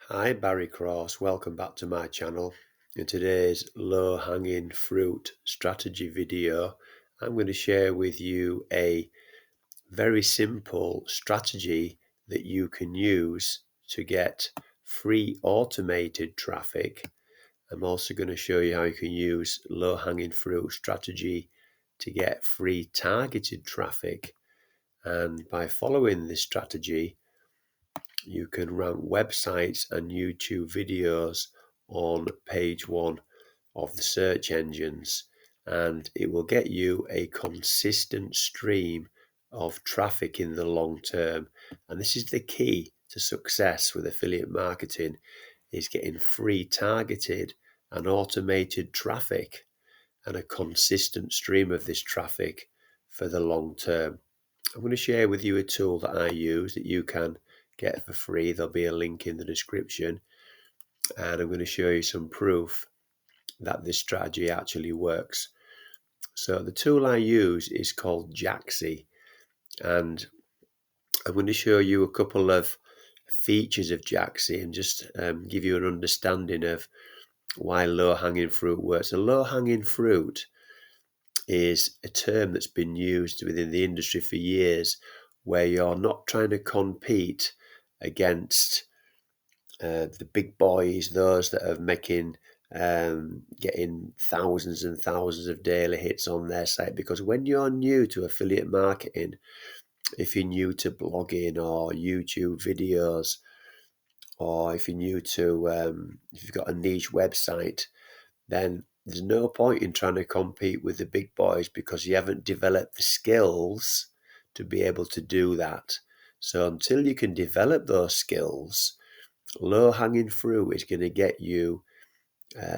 Hi, Barry Cross. Welcome back to my channel. In today's low-hanging fruit strategy video, I'm going to share with you a very simple strategy that you can use to get free automated traffic. I'm also going to show you how you can use low-hanging fruit strategy to get free targeted traffic. And by following this strategy, you can rank websites and YouTube videos on page one of the search engines, and it will get you a consistent stream of traffic in the long term. And this is the key to success with affiliate marketing, is getting free targeted and automated traffic and a consistent stream of this traffic for the long term. I'm going to share with you a tool that I use that you can get for free. There'll be a link in the description, and I'm going to show you some proof that this strategy actually works. So the tool I use is called Jaaxy, and I'm going to show you a couple of features of Jaaxy and just give you an understanding of why low-hanging fruit works. A low-hanging fruit is a term that's been used within the industry for years, where you're not trying to compete against the big boys, those that are making getting thousands and thousands of daily hits on their site. Because when you're new to affiliate marketing, if you're new to blogging or YouTube videos, or if you're new to if you've got a niche website, then there's no point in trying to compete with the big boys because you haven't developed the skills to be able to do that. So until you can develop those skills, low-hanging fruit is going to get you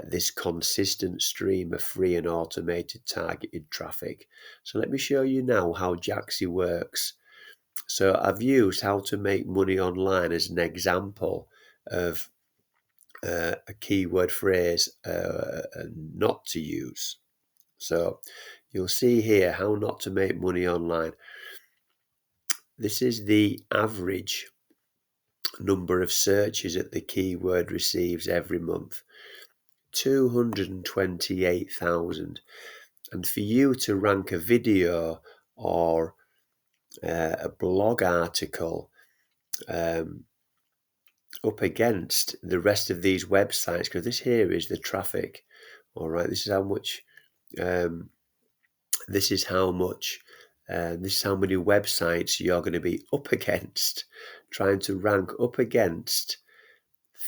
this consistent stream of free and automated targeted traffic. So let me show you now how Jaaxy works. So I've used how to make money online as an example of a keyword phrase not to use. So you'll see here how not to make money online. This is the average number of searches that the keyword receives every month, 228,000. And for you to rank a video or a blog article up against the rest of these websites, because this here is the traffic. All right, this is how much. This is how much. This is how many websites you're going to be up against, trying to rank up against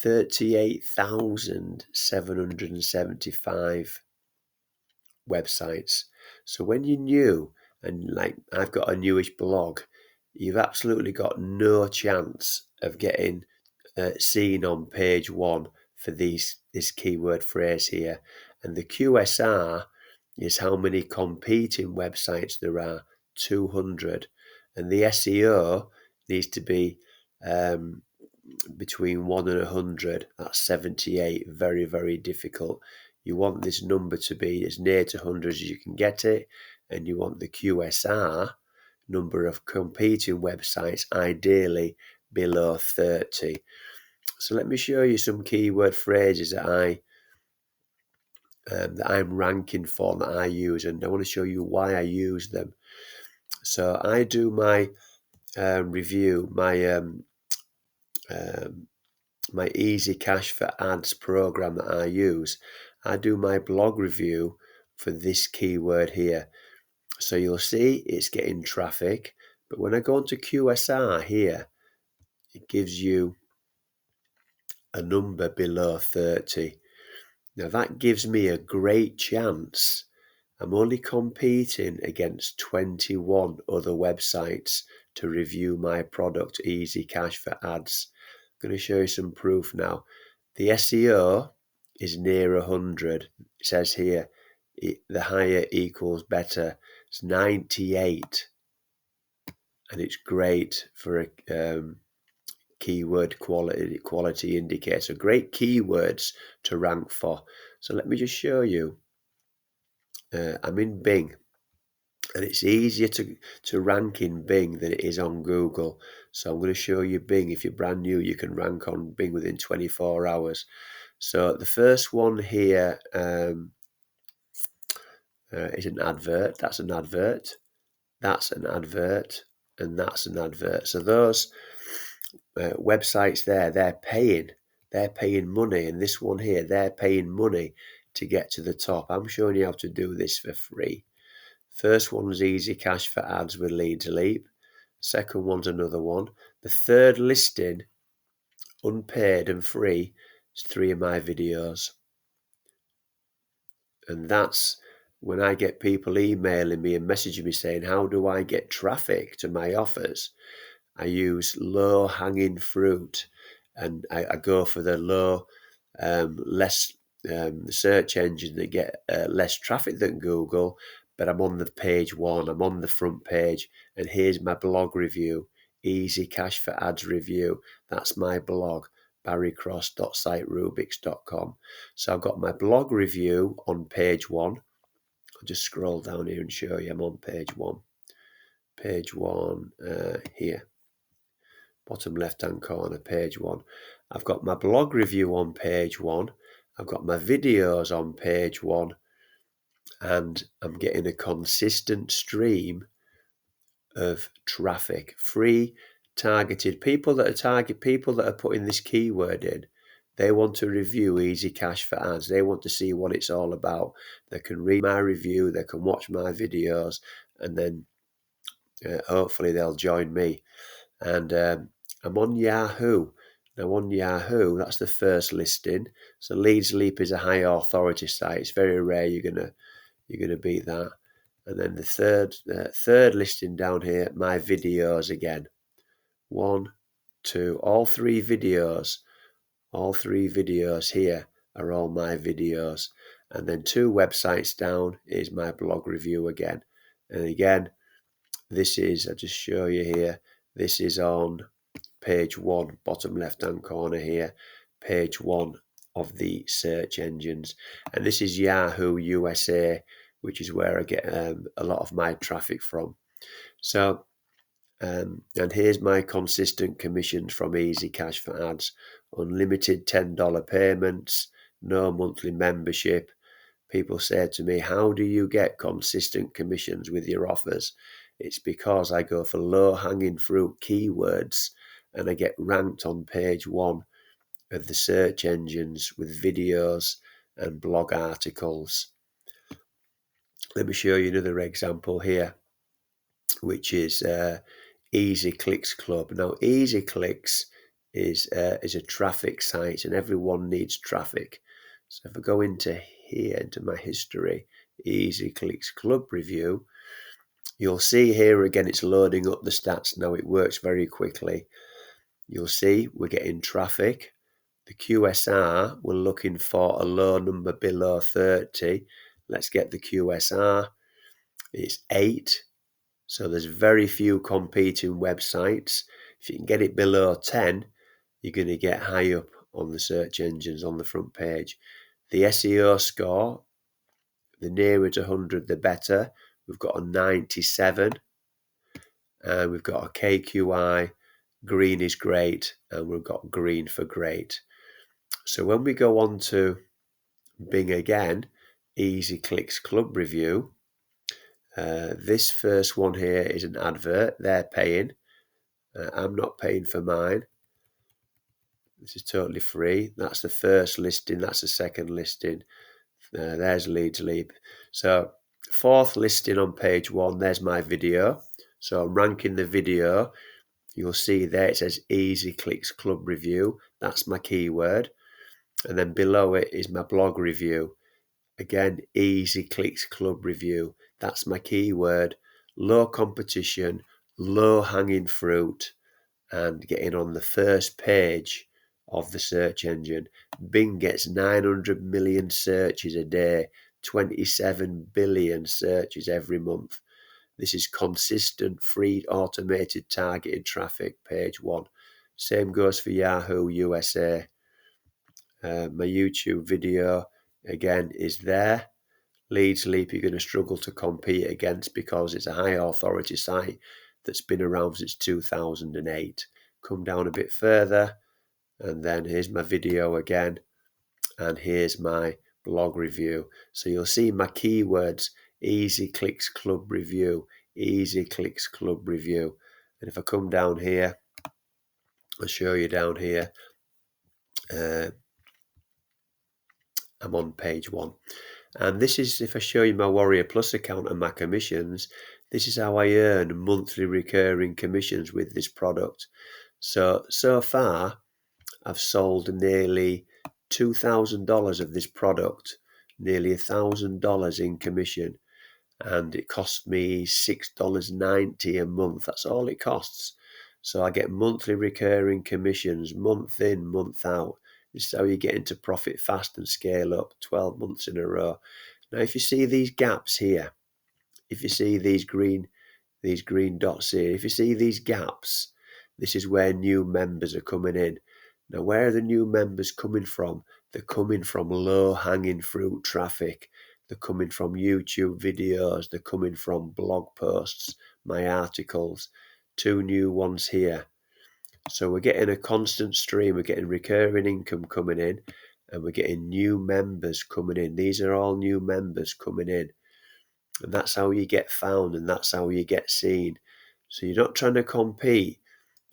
38,775 websites. So when you're new, and like I've got a newish blog, you've absolutely got no chance of getting seen on page one for this keyword phrase here. And the QSR is how many competing websites there are, 200. And the SEO needs to be between 1 and 100. That's 78. Very, very difficult. You want this number to be as near to 100 as you can get it, and you want the QSR number of competing websites ideally below 30. So let me show you some keyword phrases that I'm ranking for, that I use, and I want to show you why I use them. So I do my review, my Easy Cash for Ads program that I use. I do my blog review for this keyword here. So you'll see it's getting traffic, but when I go into QSR here, it gives you a number below 30. Now that gives me a great chance. I'm only competing against 21 other websites to review my product, Easy Cash for Ads. I'm going to show you some proof now. The SEO is near 100. It says here, the higher equals better. It's 98. And it's great for a keyword quality indicator. Great keywords to rank for. So let me just show you. I'm in Bing, And it's easier to rank in Bing than it is on Google. So I'm going to show you Bing. If you're brand new, you can rank on Bing within 24 hours. So the first one here is an advert. That's an advert. That's an advert. And that's an advert. So those websites there, they're paying money. And this one here, they're paying money to get to the top. I'm showing you how to do this for free. First one's easy cash for ads with Leads Leap. Second one's another one. The third listing, unpaid and free, is 3 of my videos. And that's when I get people emailing me and messaging me saying, how do I get traffic to my offers? I use low hanging fruit, and I go for the low, less search engine that get less traffic than Google, but I'm on the page one, I'm on the front page, and here's my blog review, Easy Cash for Ads review. That's my blog, barrycross.siterubics.com. So I've got my blog review on page one. I'll just scroll down here and show you I'm on page one. Page one here. Bottom left hand corner, page one. I've got my blog review on page one. I've got my videos on page one, and I'm getting a consistent stream of traffic, free targeted people that are putting this keyword in. They want to review Easy Cash for Ads. They want to see what it's all about. They can read my review, they can watch my videos, and then hopefully they'll join me. And I'm on Yahoo. Now on Yahoo, that's the first listing. So Leads Leap is a high authority site. It's very rare you're gonna beat that. And then the third listing down here, my videos again. 1, 2, all three videos here are all my videos. And then 2 websites down is my blog review again. And again, this is, I'll just show you here, this is on page 1, bottom left hand corner here, page 1 of the search engines. And this is Yahoo USA, which is where I get a lot of my traffic from. So, and here's my consistent commissions from Easy Cash for Ads. Unlimited $10 payments, no monthly membership. People say to me, how do you get consistent commissions with your offers? It's because I go for low-hanging fruit keywords and I get ranked on page 1 of the search engines with videos and blog articles. Let me show you another example here, which is Easy Clicks Club. Now, Easy Clicks is a traffic site, and everyone needs traffic. So if I go into here, into my history, Easy Clicks Club review, you'll see here again, it's loading up the stats now. It works very quickly. You'll see we're getting traffic. The QSR, we're looking for a low number below 30. Let's get the QSR. It's 8. So there's very few competing websites. If you can get it below 10, you're going to get high up on the search engines on the front page. The SEO score, the nearer to 100, the better. We've got a 97, and we've got a KQI, green is great, and we've got green for great. So when we go on to Bing again, Easy Clicks Club review, this first one here is an advert. They're paying. I'm not paying for mine. This is totally free. That's the first listing. That's the second listing. There's Leads Leap. So fourth listing on page 1, there's my video. So I'm ranking the video. You'll see there it says Easy Clicks Club review. That's my keyword. And then below it is my blog review. Again, Easy Clicks Club review. That's my keyword. Low competition, low hanging fruit, and getting on the first page of the search engine. Bing gets 900 million searches a day, 27 billion searches every month. This is consistent, free, automated, targeted traffic, page 1. Same goes for Yahoo USA. My YouTube video, again, is there. Lead Sleep you're going to struggle to compete against because it's a high authority site that's been around since 2008. Come down a bit further, and then here's my video again, and here's my blog review. So you'll see my keywords: Easy Clicks Club Review, Easy Clicks Club Review. And if I come down here, I'll show you down here, I'm on page 1. And this is, if I show you my Warrior Plus account and my commissions, this is how I earn monthly recurring commissions with this product. So far, I've sold nearly $2,000 of this product, nearly $1,000 in commission, and it cost me $6.90 a month. That's all it costs. So I get monthly recurring commissions, month in, month out. This is how you get into profit fast and scale up 12 months in a row. Now, if you see these gaps here, if you see these green dots here, if you see these gaps, this is where new members are coming in. Now, where are the new members coming from? They're coming from low-hanging fruit traffic. They're coming from YouTube videos. They're coming from blog posts, my articles. 2 new ones here. So we're getting a constant stream. We're getting recurring income coming in, and we're getting new members coming in. These are all new members coming in. And that's how you get found, and that's how you get seen. So you're not trying to compete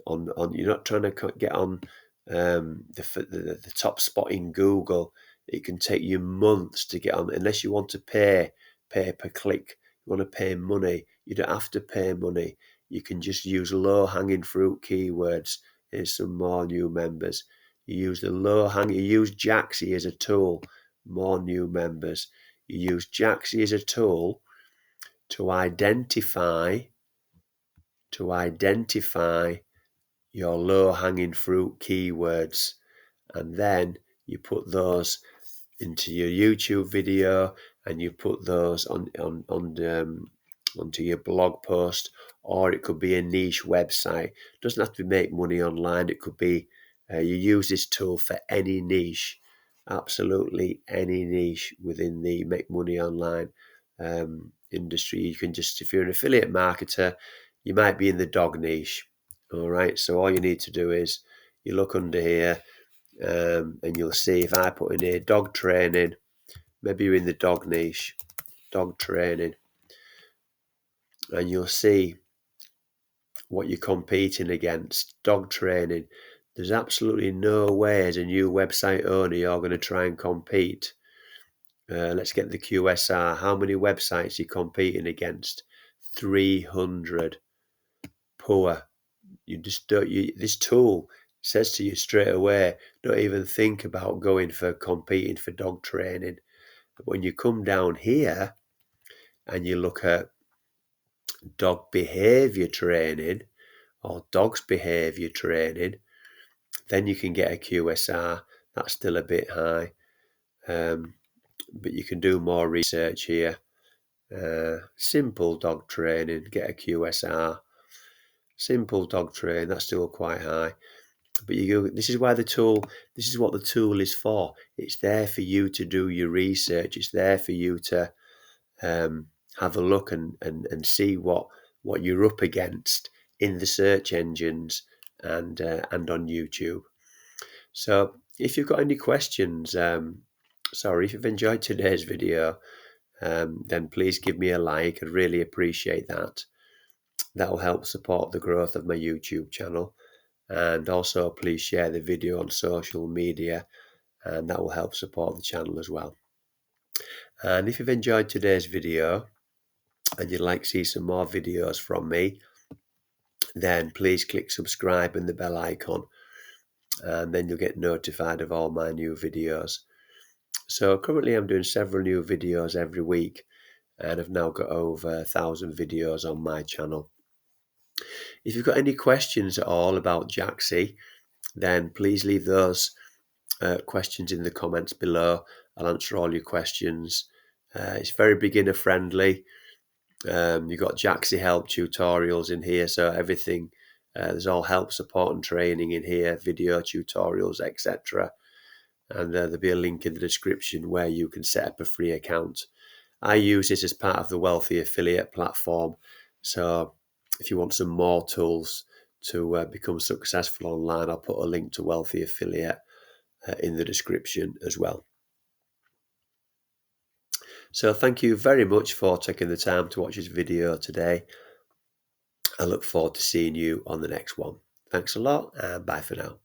on you're not trying to get on the top spot in Google. It can take you months to get on, unless you want to pay per click. You want to pay money. You don't have to pay money. You can just use low-hanging fruit keywords. Here's some more new members. You use the you use Jaaxy as a tool. More new members. You use Jaaxy as a tool to identify your low-hanging fruit keywords, and then you put those into your YouTube video, and you put those onto your blog post, or it could be a niche website. It doesn't have to make money online. It could be you use this tool for any niche, absolutely any niche within the make money online industry. You can just, if you're an affiliate marketer, you might be in the dog niche. All right, so all you need to do is you look under here, and you'll see, if I put in here dog training, maybe you're in the dog niche, dog training, and you'll see what you're competing against. Dog training. There's absolutely no way as a new website owner you're going to try and compete. Let's get the QSR. How many websites are you competing against? 300. Poor. You just don't. This tool says to you straight away, don't even think about going for competing for dog training. But when you come down here and you look at dog behavior training or dogs behavior training, then you can get a QSR. That's still a bit high, but you can do more research here. Simple dog training, get a QSR. Simple dog training, that's still quite high. But this is why this is what the tool is for. It's there for you to do your research. It's there for you to have a look and see what you're up against in the search engines and on YouTube. So if you've got any questions, if you've enjoyed today's video, then please give me a like. I'd really appreciate that. That will help support the growth of my YouTube channel. And also please share the video on social media, and that will help support the channel as well. And if you've enjoyed today's video and you'd like to see some more videos from me, then please click subscribe and the bell icon, and then you'll get notified of all my new videos. So currently I'm doing several new videos every week, and I've now got over 1,000 videos on my channel. If you've got any questions at all about Jaaxy, then please leave those questions in the comments below. I'll answer all your questions. It's very beginner friendly. You've got Jaaxy help tutorials in here, so everything, there's all help, support and training in here, video tutorials, etc. And there'll be a link in the description where you can set up a free account. I use this as part of the Wealthy Affiliate platform. So if you want some more tools to become successful online, I'll put a link to Wealthy Affiliate in the description as well. So thank you very much for taking the time to watch this video today. I look forward to seeing you on the next one. Thanks a lot, and bye for now.